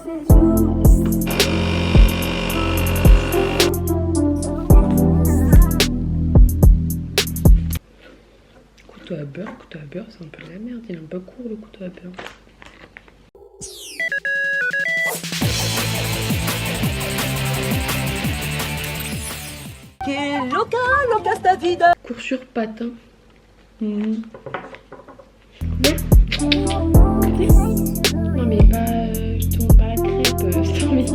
Couteau à beurre, c'est un peu de la merde. Il est un peu court le couteau à beurre. Cours sur patin. Non mais pas, je tourne pas la crêpe, Stormy.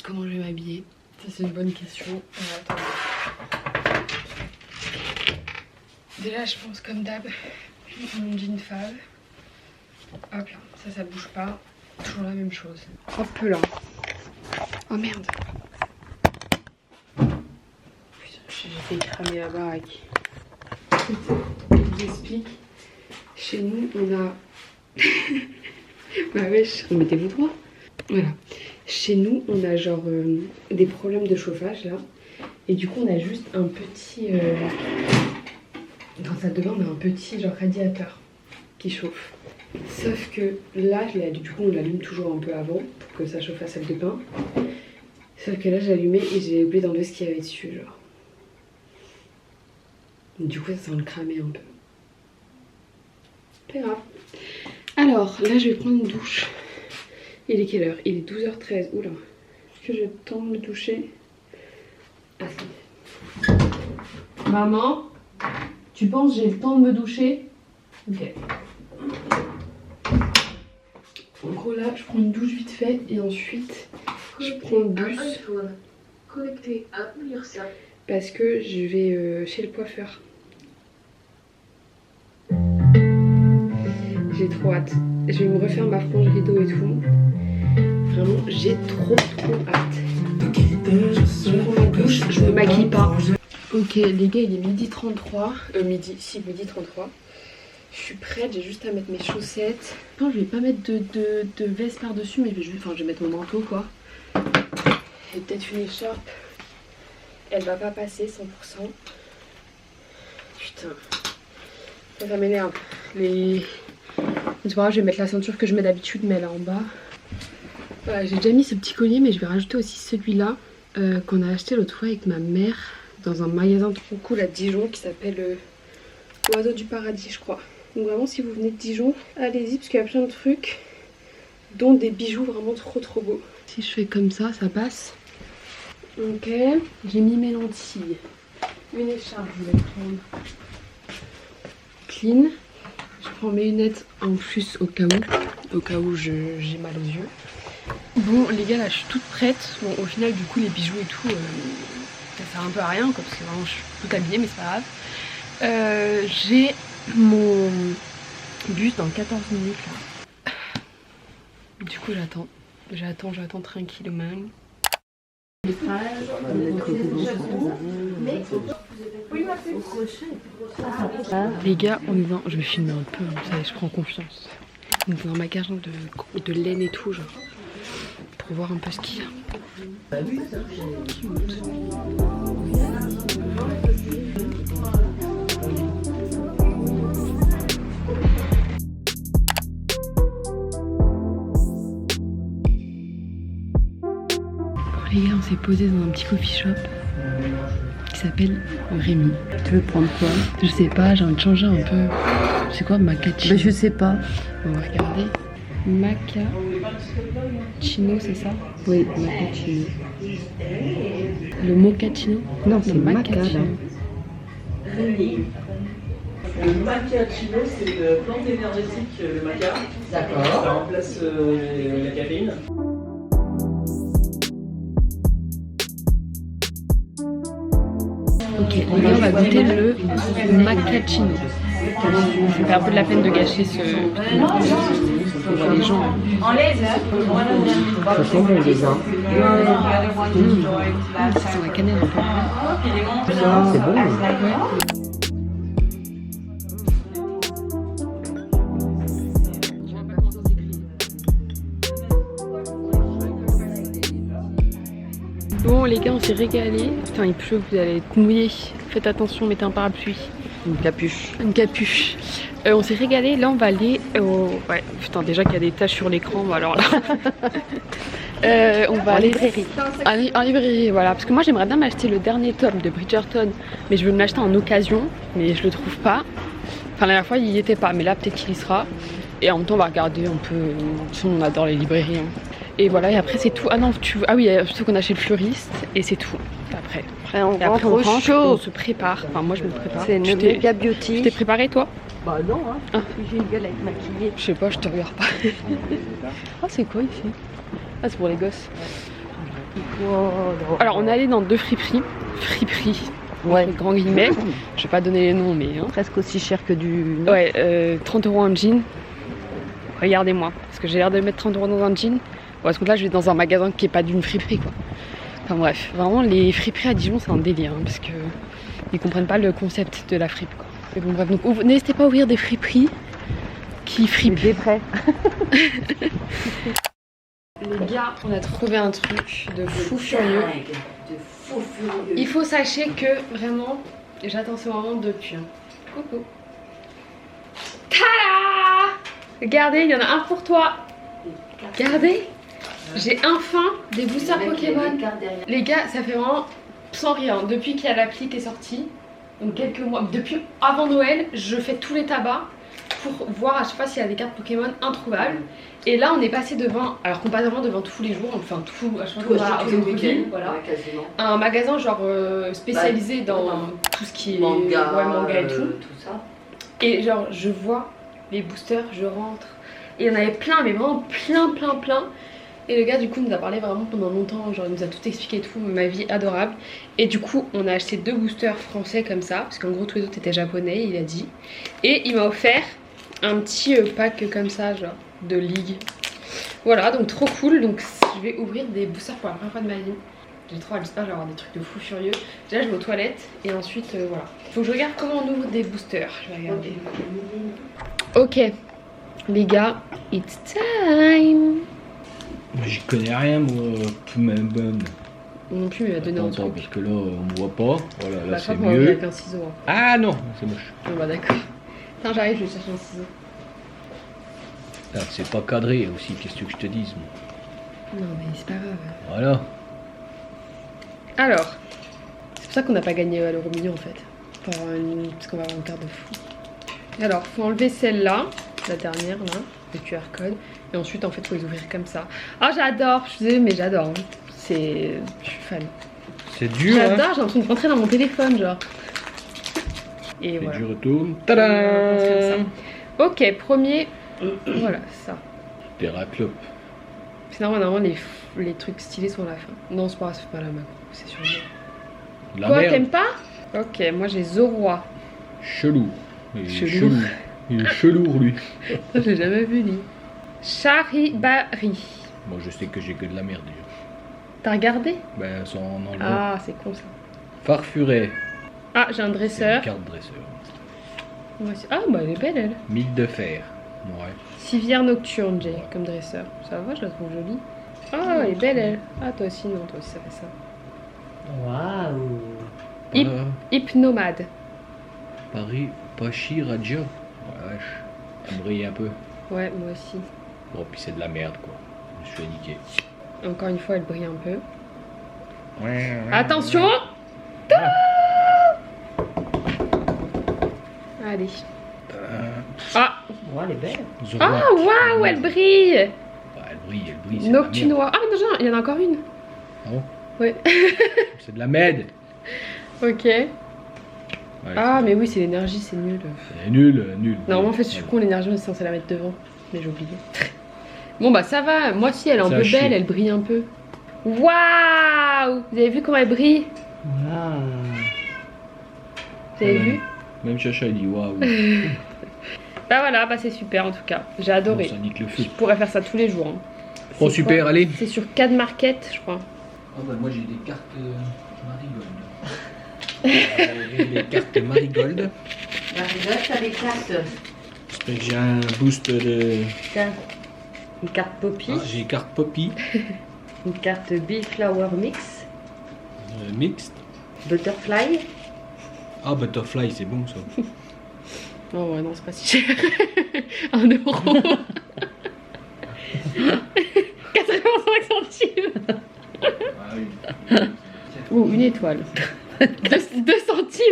Comment je vais m'habiller? Ça c'est une bonne question. Attendez. Déjà je pense comme d'hab, mon jean fave. Hop là, ça bouge pas. Toujours la même chose. Hop là. Oh merde. Putain, j'ai fait cramer la baraque. Je vous explique. Chez nous on a... Bah wesh, mettez-vous droit. Voilà. Chez nous on a genre des problèmes de chauffage là. Et du coup on a juste un petit... Dans la salle de bain on a un petit genre radiateur qui chauffe. Sauf que là, du coup on l'allume toujours un peu avant pour que ça chauffe la salle de bain. Sauf que là j'ai allumé et j'ai oublié d'enlever ce qu'il y avait dessus genre. Du coup ça sent le cramer un peu. Pas grave. Alors là je vais prendre une douche. Il est quelle heure? Il est 12h13. Oula. Est-ce que j'ai le temps de me doucher? Ah si. Maman, tu penses que j'ai le temps de me doucher? Ok. En gros là je prends une douche vite fait et ensuite je prends le bus parce que je vais chez le coiffeur. J'ai trop hâte. Je vais me refaire ma frange rideau et tout. Vraiment j'ai trop hâte. Je prends ma douche, je me maquille pas. Ok les gars il est 12h33. Midi 33. Je suis prête, j'ai juste à mettre mes chaussettes. Non, je vais pas mettre de veste par-dessus, mais je vais mettre mon manteau quoi. Et peut-être une écharpe. Elle va pas passer 100%. Putain. Ça m'énerve. C'est pas grave, je vais mettre la ceinture que je mets d'habitude, mais là en bas. Voilà, j'ai déjà mis ce petit collier, mais je vais rajouter aussi celui-là qu'on a acheté l'autre fois avec ma mère dans un magasin trop cool à Dijon qui s'appelle Oiseau du Paradis, je crois. Donc vraiment si vous venez de Dijon, allez-y parce qu'il y a plein de trucs, dont des bijoux vraiment trop beaux. Si je fais comme ça, ça passe. Ok, j'ai mis mes lentilles. Une écharpe, je vais prendre clean. Je prends mes lunettes en plus au cas où j'ai mal aux yeux. Bon les gars, là je suis toute prête. Bon au final du coup les bijoux et tout, ça sert un peu à rien quoi, parce que vraiment je suis toute habillée, mais c'est pas grave. J'ai mon bus dans 14 minutes là. Du coup j'attends tranquillement. Les gars on est dans... Je vais filmer un peu, vous savez je prends confiance. On est dans un magasin de laine et tout genre. Pour voir un peu ce qu'il y a. Les gars, on s'est posé dans un petit coffee shop qui s'appelle Rémi. Tu veux prendre quoi? Je sais pas, j'ai envie de changer un peu. C'est quoi macchiato? Je sais pas. On va regarder. Macchiato, c'est ça? Oui, macchiato. Le mochaccino? Non, c'est macchiato. Rémi. Le macchiato, c'est une plante énergétique, le maca. D'accord. Ça remplace la caféine. Ok, on va goûter le macchiato. Je me fais un peu de la peine de gâcher ce... On voit les gens. Ça sent bon déjà. Ça sent la cannelle un peu. C'est bon. Ouais. Bon les gars, on s'est régalé. Putain, il pleut, vous allez être mouillés. Faites attention, mettez un parapluie. Une capuche. Une capuche. On s'est régalé. Là, on va aller au... Ouais, putain, déjà qu'il y a des taches sur l'écran. Bah alors là... on va aller en librairie, voilà. Parce que moi, j'aimerais bien m'acheter le dernier tome de Bridgerton. Mais je veux me l'acheter en occasion. Mais je le trouve pas. Enfin, la dernière fois, il y était pas. Mais là, peut-être qu'il y sera. Et en même temps, on va regarder un peu. De toute façon, on adore les librairies. Hein. Et voilà, et après c'est tout. Ah non, ah oui, surtout qu'on a chez le fleuriste et c'est tout. Après on rentre au on chaud. se prépare. Enfin, moi je me prépare. C'est une méga beauty. Tu t'es préparé toi? Bah non, hein. Ah. J'ai une gueule à être maquillée. Je sais pas, je te regarde pas. Ah, c'est quoi ici? Ah, c'est pour les gosses. Alors, on est allé dans 2 friperies. Ouais. Entre grands guillemets. Je vais pas donner les noms, mais. Hein. Presque aussi cher que du. Ouais, 30 € un jean. Regardez-moi. Parce que j'ai l'air de mettre 30 € dans un jean. Bon, parce que là, je vais dans un magasin qui est pas d'une friperie, quoi. Enfin bref, vraiment, les friperies à Dijon, c'est un délire, hein, parce que ils comprennent pas le concept de la fripe, quoi. Mais bon, bref, donc n'hésitez pas à ouvrir des friperies qui fripent. Des prêts. Les gars, on a trouvé un truc de fou furieux. Il faut sachez que vraiment, j'attends ce moment depuis. Hein. Coucou. Tada! Regardez, il y en a un pour toi. Regardez. J'ai enfin des boosters Pokémon. Les gars, ça fait vraiment sans rien. Depuis qu'il y a l'appli qui est sortie, donc quelques mois, depuis avant Noël, je fais tous les tabacs pour voir à chaque fois s'il y a des cartes Pokémon introuvables. Et là, on est passé devant, alors qu'on passe vraiment devant tous les jours, enfin tout, à chaque fois qu'on va au week-end, voilà. Un magasin genre spécialisé dans tout ce qui est manga et tout. Ça. Et genre, je vois les boosters, je rentre. Et il y en avait plein, mais vraiment plein. Et le gars du coup nous a parlé vraiment pendant longtemps, genre il nous a tout expliqué et tout, ma vie adorable. Et du coup on a acheté 2 boosters français comme ça, parce qu'en gros tous les autres étaient japonais, il a dit. Et il m'a offert un petit pack comme ça, genre de ligue. Voilà, donc trop cool, donc je vais ouvrir des boosters pour la première fois de ma vie. J'ai trop hâte, j'espère que je vais avoir des trucs de fou furieux. Déjà je vais aux toilettes et ensuite voilà. Faut que je regarde comment on ouvre des boosters, je vais regarder. Ok, les gars, it's time. J'y connais rien, moi, tout ma bonne. Non plus, il m'a donné un Attends, truc. parce que là, on me voit pas. Voilà, là, Bah, c'est mieux. mieux. Avec un ciseau. Hein. Ah non, c'est moche. Bon, bah d'accord. Attends, j'arrive, je vais chercher un ciseau. Là, c'est pas cadré aussi, qu'est-ce que je te dise, moi. Non, mais c'est pas grave. Voilà. Alors, c'est pour ça qu'on n'a pas gagné à l'euro million en fait. Parce qu'on va avoir une carte de fou. Alors, faut enlever celle-là, la dernière là, le QR code. Et ensuite, en fait, faut les ouvrir comme ça. Ah, j'adore, je suis désolée, mais j'adore. Hein. Je suis fan. C'est dur, J'adore, hein. j'ai l'impression de rentrer dans mon téléphone, genre. Et Et voilà. je retourne. Comme Tadam! ça. Ok, premier. Voilà, ça. Terraclope. C'est normal, normalement, les trucs stylés sont à la fin. Non, c'est pas la main, c'est sûr. De la Quoi, merde. t'aimes pas? Ok, moi j'ai Zoroa. Chelou. Il est Chelou. Il est chelou, lui. Je l'ai jamais vu, lui. Charibari. Moi, je sais que j'ai que de la merde, déjà. T'as regardé? Ben, sans enlevant. Ah, c'est con ça. Farfuret. Ah, j'ai un C'est une dresseur. carte dresseur. Moi aussi. Ah, bah elle est belle, elle. Mythe de fer. Ouais. Civière nocturne, j'ai comme dresseur. Ça va, je la trouve jolie. Ah, elle est belle, elle. Ah, toi aussi, non, toi aussi, ça fait ça. Waouh. Hip- Hypnomade. Paris, Pachi Raja. Ouais, wesh. Elle brille un peu. Ouais, moi aussi. Bon, puis c'est de la merde, quoi. Je suis niqué. Encore une fois, elle brille un peu. Ouais. Attention! Allez. Ah! Oh, elle est belle. Ah, waouh, elle brille! Bah, elle brille, c'est de la merde. Noctunois. Ah, mais non, il y en a encore une. Ah bon? Ouais. C'est de la merde. Ok. Ouais, Ah, mais oui, c'est l'énergie, c'est nul. c'est nul, nul. Normalement, en fait, je suis con, l'énergie, on est censé la mettre devant. Mais j'ai oublié. Bon, bah ça va. Moi, si, elle est un Ça peu a chier. belle, elle brille un peu. Waouh! Vous avez vu comment elle brille? Waouh. Vous avez Ouais. vu? Même Chacha, il dit waouh. Bah voilà, bah c'est super en tout cas. J'ai adoré. Bon, ça nique le feu. Je pourrais faire ça tous les jours. Hein. Bon, C'est super, quoi? allez. C'est sur 4 markets, je crois. Ah bah moi j'ai des cartes Marigold. J'ai des cartes Marigold. T'as des cartes. J'ai un boost de... Tiens. Une carte Poppy. Ah, j'ai carte Poppy. Une carte Bee Flower Mix. Mixte. Butterfly. Ah, Butterfly, c'est bon ça. Oh ouais, non, c'est pas si cher. 1 euro. 85 centimes. Ou une étoile. 2 centimes.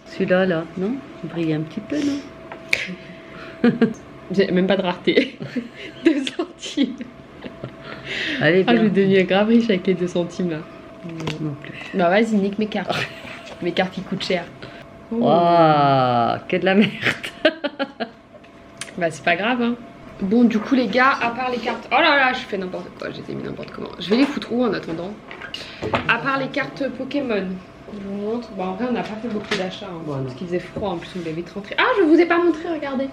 Celui-là, là, non? Il brille un petit peu, non? J'ai même pas de rareté. 2 centimes. Allez, Ah, bien. je vais devenir grave riche avec les 2 centimes là. Non plus. Bah vas-y, nique mes cartes. Mes cartes qui coûtent cher. Oh. Waouh, que de la merde. Bah c'est pas grave hein. Bon du coup les gars, à part les cartes... Oh là là, je fais n'importe quoi, je les ai mis n'importe comment. Je vais les foutre où en attendant? À part les cartes Pokémon, je vous montre. Bon en vrai on n'a pas fait beaucoup d'achats hein, Bon, non. parce qu'il faisait froid en plus, on devait vite rentrer. Ah je vous ai pas montré, regardez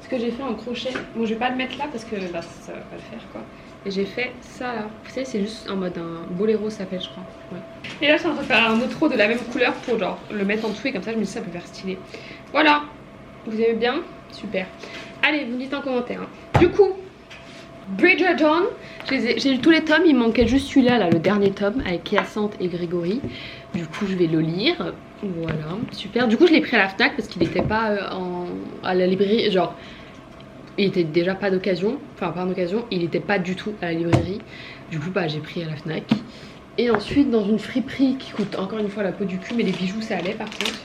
ce que j'ai fait en crochet. Bon je vais pas le mettre là parce que bah, ça va pas le faire quoi. Et j'ai fait ça là. Vous savez c'est juste en mode un boléro ça s'appelle je crois. Ouais. Et là je suis en train de faire un outro de la même couleur pour genre le mettre en dessous et comme ça je me dis ça peut faire stylé. Voilà. Vous aimez bien? Super. Allez, vous me dites en commentaire. Hein. Du coup, Bridgerton, j'ai lu tous les tomes, il manquait juste celui-là, là, le dernier tome, avec Hyacinthe et Grégory. Du coup, je vais le lire. Voilà, super. Du coup, je l'ai pris à la FNAC parce qu'il n'était pas à la librairie. Genre, il était déjà pas d'occasion. Enfin, pas en occasion, il n'était pas du tout à la librairie. Du coup, bah, j'ai pris à la FNAC. Et ensuite, dans une friperie qui coûte encore une fois la peau du cul, mais les bijoux, ça allait par contre.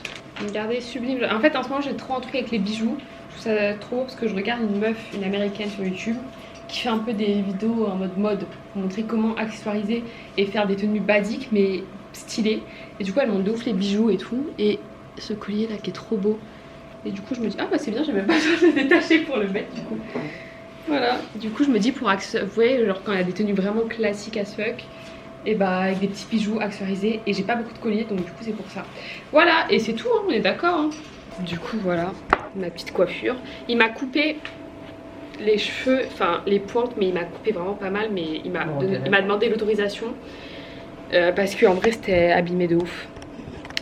Regardez, sublime. En fait, en ce moment, j'ai trop un truc avec les bijoux. Je trouve ça trop beau parce que je regarde une meuf, une américaine sur YouTube, qui fait un peu des vidéos en mode pour montrer comment accessoiriser et faire des tenues basiques mais stylées. Et du coup, elle montre de ouf les bijoux et tout. Et ce collier là qui est trop beau. Et du coup, je me dis, ah bah c'est bien, j'ai même pas besoin de le détacher pour le mettre du coup. Voilà. Du coup, je me dis pour accessoiriser, vous voyez, genre quand il y a des tenues vraiment classiques as fuck. Et bah avec des petits bijoux accessoirisés et j'ai pas beaucoup de colliers donc du coup c'est pour ça. Voilà et c'est tout hein, on est d'accord hein. Du coup voilà ma petite coiffure. Il m'a coupé les cheveux, enfin les pointes mais il m'a coupé vraiment pas mal mais il m'a demandé l'autorisation parce qu'en vrai c'était abîmé de ouf.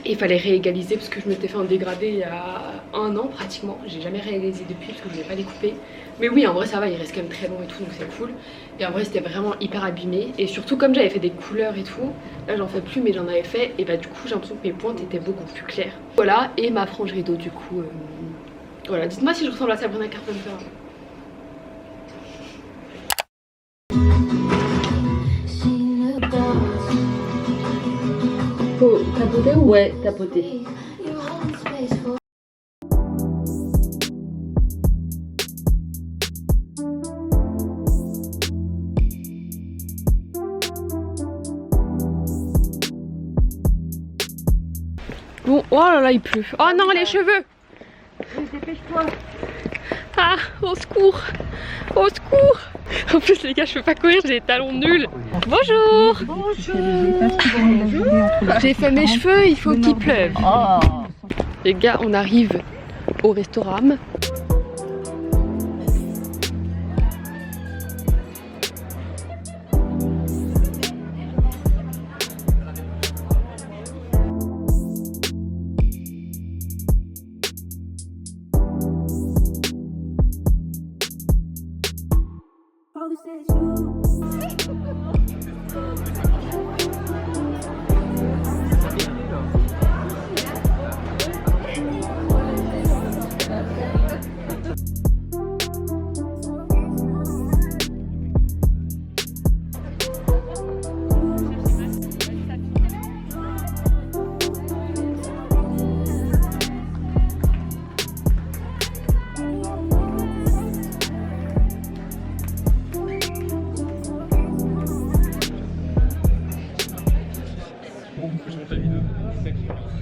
Et il fallait réégaliser parce que je m'étais fait un dégradé il y a 1 an pratiquement. J'ai jamais réégalisé depuis parce que je voulais pas les couper. Mais oui en vrai ça va, il reste quand même très long et tout donc c'est cool. Et en vrai c'était vraiment hyper abîmé. Et surtout comme j'avais fait des couleurs et tout, là j'en fais plus mais j'en avais fait. Et bah du coup j'ai l'impression que mes pointes étaient beaucoup plus claires. Voilà et ma frange rideau du coup. Voilà, dites-moi si je ressemble à Sabrina Carpenter. Faut tapoter ou ouais, tapoter. Bon, oh là là il pleut. Oh non les cheveux. Dépêche-toi. Ah, au secours. Au secours. En plus les gars je peux pas courir, j'ai des talons nuls. Bonjour. J'ai fait mes cheveux, il faut qu'il pleuve. Oh. Les gars on arrive au restaurant.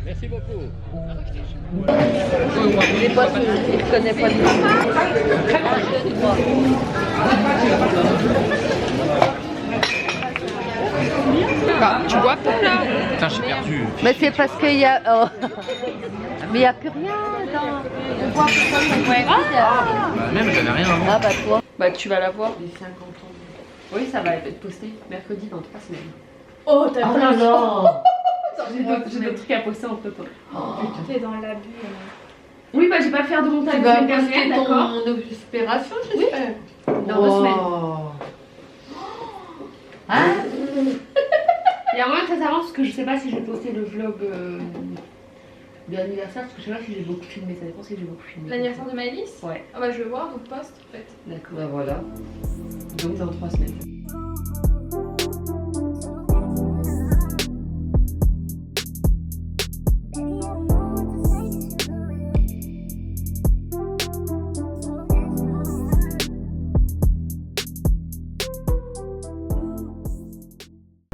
Merci beaucoup. Il ne connaît pas le Bah, tu vois pas là. Putain, j'ai perdu. Mais c'est parce qu'il y a... oh. Mais il n'y a plus rien dans... On voit que ça c'est vide. Bah, même, j'avais rien avant. Ah bah toi. Bah tu vas la voir. Les 50 ans. Oui ça va être posté mercredi dans 3 semaines. Oh, t'as Oh non, non. J'ai d'autres trucs à poster entre temps. T'es dans l'abus. Oui bah j'ai pas faire de montage Tu la vas semaine dernière, poster d'accord. ton opération, j'espère. Dans 2 semaines. Hein? Il y a moyen que ça s'avance parce que je sais pas si je vais poster le vlog de l'anniversaire parce que je sais pas si j'ai beaucoup filmé, ça dépend si j'ai beaucoup filmé. L'anniversaire de Maëlys? Ouais. Ah bah je vais voir, donc poste en fait. D'accord, bah voilà. Donc dans 3 semaines.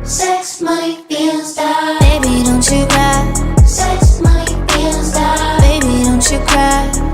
Sex, money, feeling style. Baby, don't you cry.